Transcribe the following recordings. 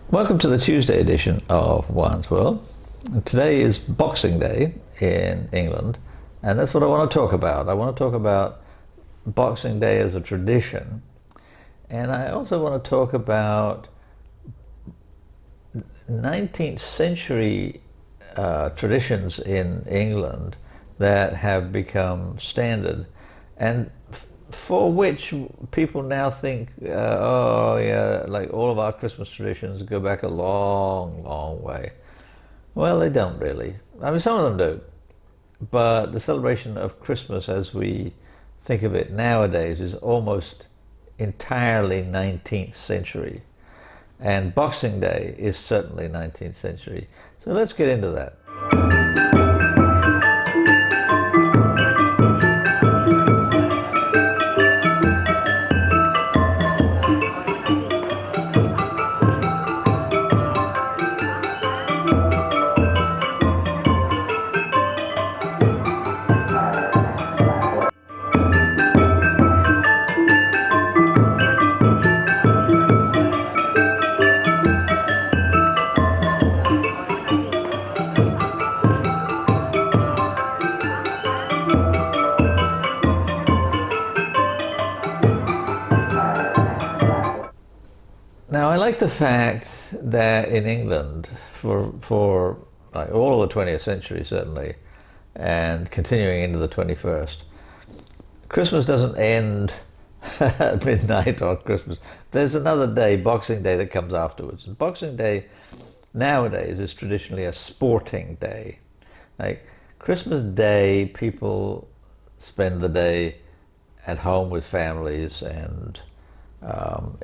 Welcome to the Tuesday edition of Wine's World. Today is Boxing Day in England, and that's what I want to talk about. I want to talk about Boxing Day as a tradition, and I also want to talk about 19th century traditions in England that have become standard and for which people now think, oh yeah, like all of our Christmas traditions go back a long, long way. Well, they don't really. I mean, some of them do, but the celebration of Christmas as we think of it nowadays is almost entirely 19th century. And Boxing Day is certainly 19th century. So let's get into that. Now, I like the fact that in England, for like all of the 20th century certainly, and continuing into the 21st, Christmas doesn't end at midnight on Christmas. There's another day, Boxing Day, that comes afterwards. And Boxing Day nowadays is traditionally a sporting day. Like Christmas Day, people spend the day at home with families and um,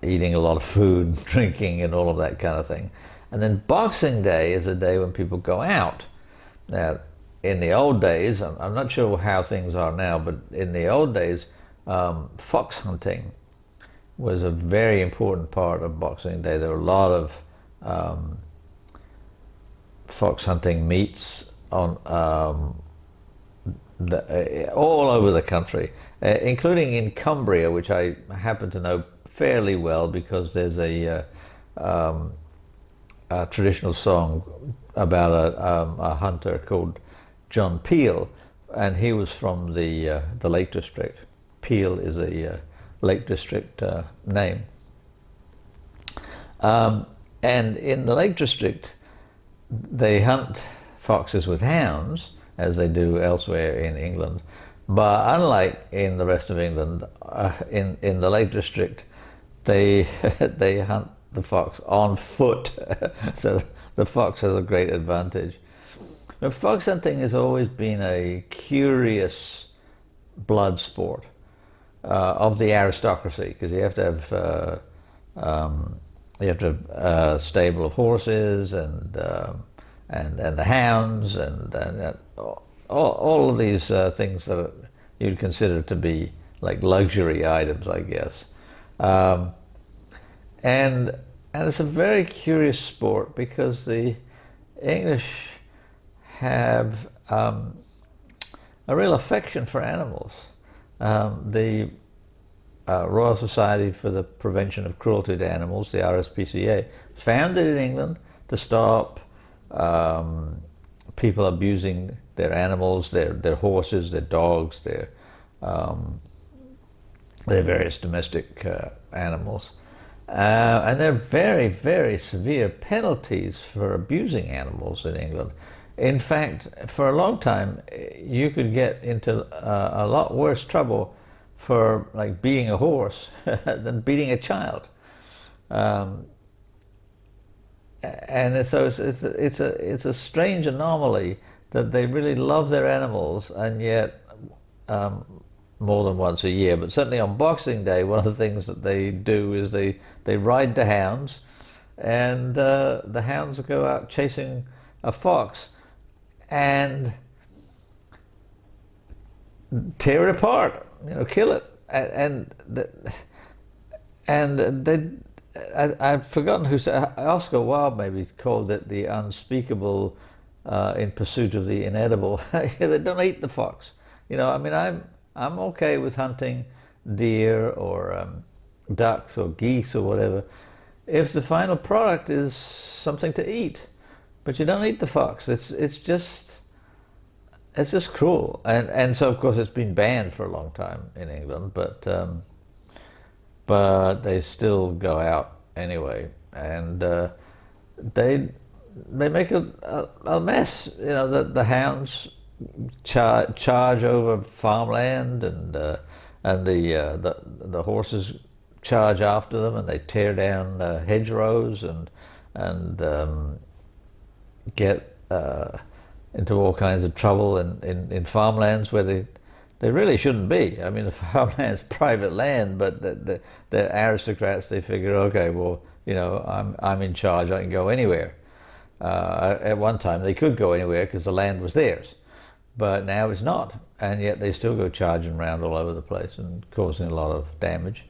eating a lot of food, drinking, and all of that kind of thing. And then Boxing Day is a day when people go out. Now, in the old days, I'm not sure how things are now, but in the old days, fox hunting was a very important part of Boxing Day. There were a lot of fox hunting meets on all over the country, including in Cumbria, which I happen to know fairly well because there's a traditional song about a hunter called John Peel, and he was from the Lake District. Peel is a Lake District name. And in the Lake District, they hunt foxes with hounds, as they do elsewhere in England. But unlike in the rest of England, in the Lake District, they they hunt the fox on foot, so the fox has a great advantage. Now, fox hunting has always been a curious blood sport of the aristocracy, because you have to have a stable of horses and the hounds and all of these things that you'd consider to be like luxury items, I guess. And it's a very curious sport because the English have a real affection for animals. The Royal Society for the Prevention of Cruelty to Animals, the RSPCA, founded in England to stop people abusing their animals, their horses, their dogs, their various domestic animals. And there are very, very severe penalties for abusing animals in England. In fact, for a long time, you could get into a lot worse trouble for like beating a horse than beating a child. And so it's a strange anomaly that they really love their animals, and yet more than once a year, but certainly on Boxing Day, one of the things that they do is they ride to hounds, and the hounds go out chasing a fox and tear it apart, kill it, and they. I've forgotten who said. Oscar Wilde maybe called it the unspeakable in pursuit of the inedible. They don't eat the fox. I mean, I'm okay with hunting deer or ducks or geese or whatever if the final product is something to eat, but you don't eat the fox. It's just cruel, and so of course it's been banned for a long time in England, but they still go out anyway, and they they make a mess. You know, the hounds charge over farmland, and the horses charge after them, and they tear down hedgerows and get into all kinds of trouble in farmlands where they really shouldn't be. I mean, the farmland's private land, but the aristocrats, they figure, okay, well, you know, I'm in charge, I can go anywhere. At one time they could go anywhere because the land was theirs, but now it's not, and yet they still go charging around all over the place and causing a lot of damage.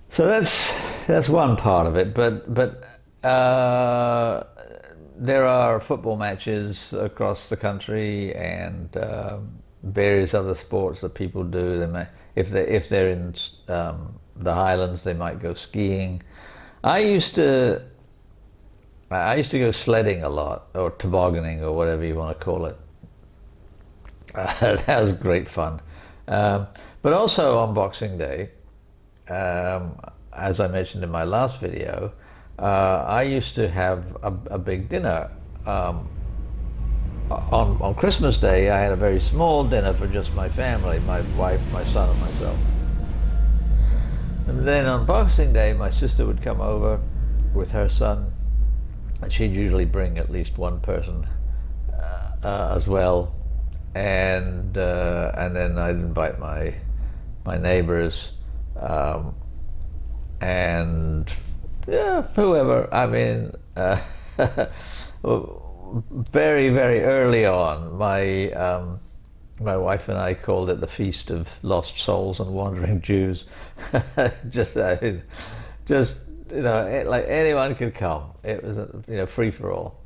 So that's one part of it, but there are football matches across the country, and various other sports that people do. They may, if they're in the Highlands, they might go skiing. I used to go sledding a lot, or tobogganing, or whatever you want to call it. That was great fun. But also on Boxing Day, as I mentioned in my last video, I used to have a big dinner. On Christmas Day, I had a very small dinner for just my family, my wife, my son, and myself. And then on Boxing Day, my sister would come over with her son, and she'd usually bring at least one person as well. And then I'd invite my neighbors, and yeah, whoever. I mean, very, very early on, my wife and I called it the Feast of Lost Souls and Wandering Jews. just you know, like anyone could come. It was free for all.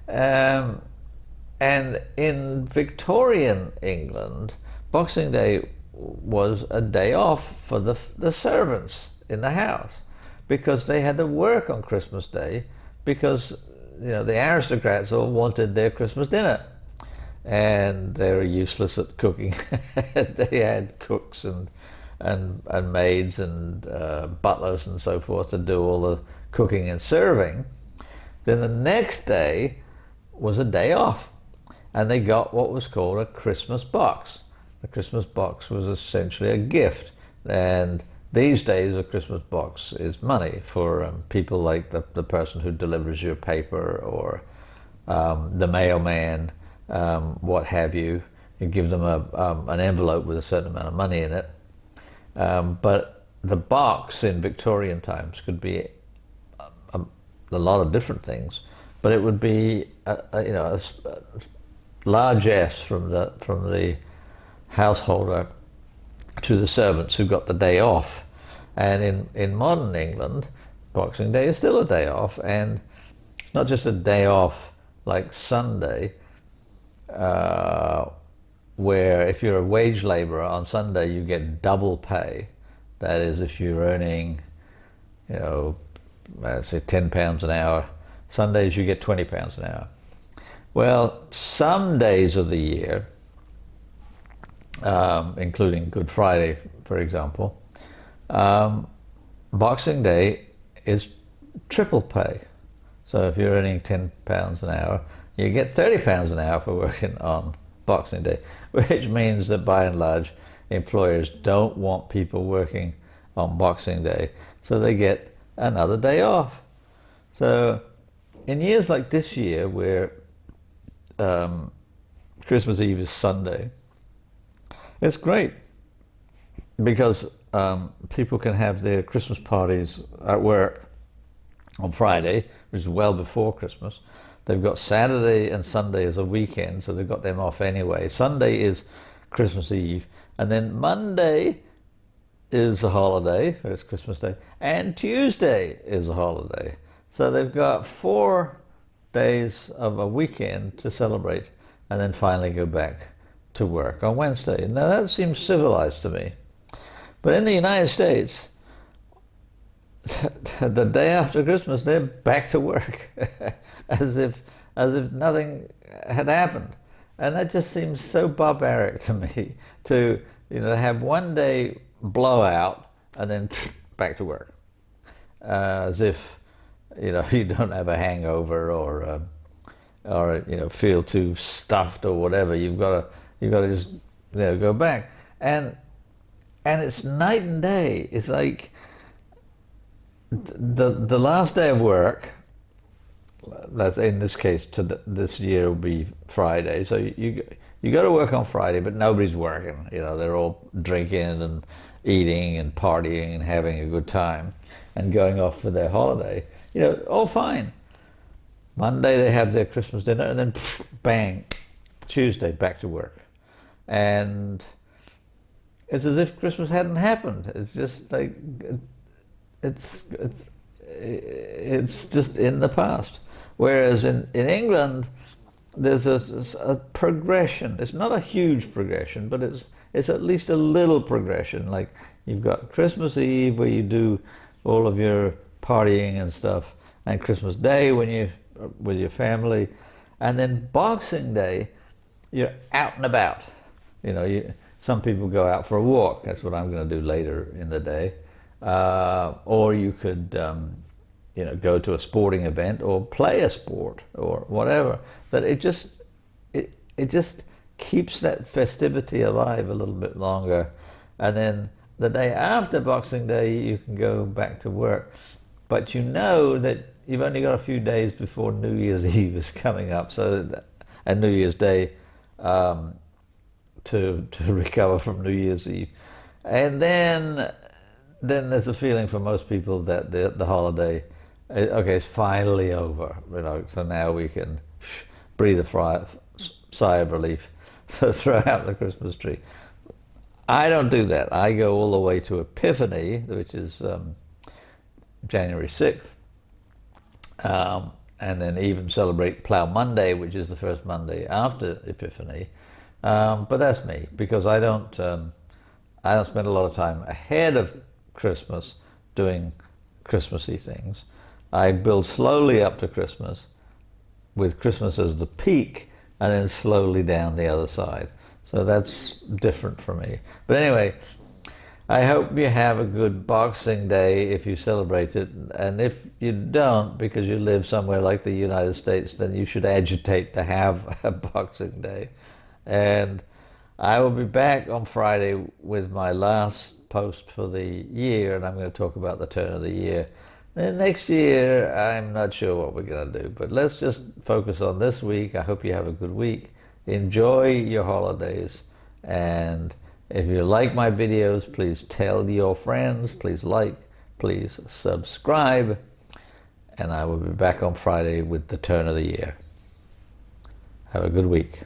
And in Victorian England, Boxing Day was a day off for the servants in the house, because they had to work on Christmas Day, because the aristocrats all wanted their Christmas dinner, and they were useless at cooking. They had cooks and maids and butlers and so forth to do all the cooking and serving. Then the next day was a day off, and they got what was called a Christmas box. The Christmas box was essentially a gift, and these days a Christmas box is money for people like the person who delivers your paper, or the mailman, what have you. You give them an envelope with a certain amount of money in it. But the box in Victorian times could be a lot of different things, but it would be a largesse from the householder to the servants who got the day off. And in modern England, Boxing Day is still a day off, and it's not just a day off like Sunday, where if you're a wage labourer on Sunday you get double pay. That is, if you're earning, let's say £10 an hour, Sundays you get £20 an hour. Well, some days of the year, including Good Friday, for example, Boxing Day is triple pay. So if you're earning £10 an hour, you get £30 an hour for working on Boxing Day, which means that by and large employers don't want people working on Boxing Day, so they get another day off. So in years like this year, where Christmas Eve is Sunday, it's great, because people can have their Christmas parties at work on Friday, which is well before Christmas. They've got Saturday and Sunday as a weekend, so they've got them off anyway. Sunday is Christmas Eve, and then Monday is a holiday, it's Christmas Day, and Tuesday is a holiday. So they've got 4 days of a weekend to celebrate, and then finally go back to work on Wednesday. Now that seems civilized to me. But in the United States, the day after Christmas, they're back to work, as if nothing had happened, and that just seems so barbaric to me. To have one day blowout and then back to work, as if you don't have a hangover or feel too stuffed or whatever. You've got to just go back, and it's night and day. It's like the last day of work. That's in this case. This year will be Friday, so you go to work on Friday, but nobody's working. They're all drinking and eating and partying and having a good time and going off for their holiday. All fine. Monday they have their Christmas dinner, and then bang, Tuesday back to work, and it's as if Christmas hadn't happened. It's just like it's just in the past. Whereas in England, there's a progression. It's not a huge progression, but it's at least a little progression. Like you've got Christmas Eve where you do all of your partying and stuff, and Christmas Day when you with your family, and then Boxing Day, you're out and about. Some people go out for a walk. That's what I'm going to do later in the day. Or you could, go to a sporting event or play a sport or whatever. But it just keeps that festivity alive a little bit longer. And then the day after Boxing Day, you can go back to work. But you know that you've only got a few days before New Year's Eve is coming up, and New Year's Day, to recover from New Year's Eve. And then there's a feeling for most people that the holiday, okay, it's finally over. So now we can breathe a sigh of relief. So throw out the Christmas tree. I don't do that. I go all the way to Epiphany, which is January 6th, and then even celebrate Plough Monday, which is the first Monday after Epiphany. But that's me, because I don't spend a lot of time ahead of Christmas doing Christmassy things. I build slowly up to Christmas, with Christmas as the peak, and then slowly down the other side. So that's different for me. But anyway, I hope you have a good Boxing Day if you celebrate it. And if you don't, because you live somewhere like the United States, then you should agitate to have a Boxing Day. And I will be back on Friday with my last post for the year, and I'm going to talk about the turn of the year. Then next year, I'm not sure what we're going to do, but let's just focus on this week. I hope you have a good week. Enjoy your holidays, and if you like my videos, please tell your friends, please like, please subscribe, and I will be back on Friday with the turn of the year. Have a good week.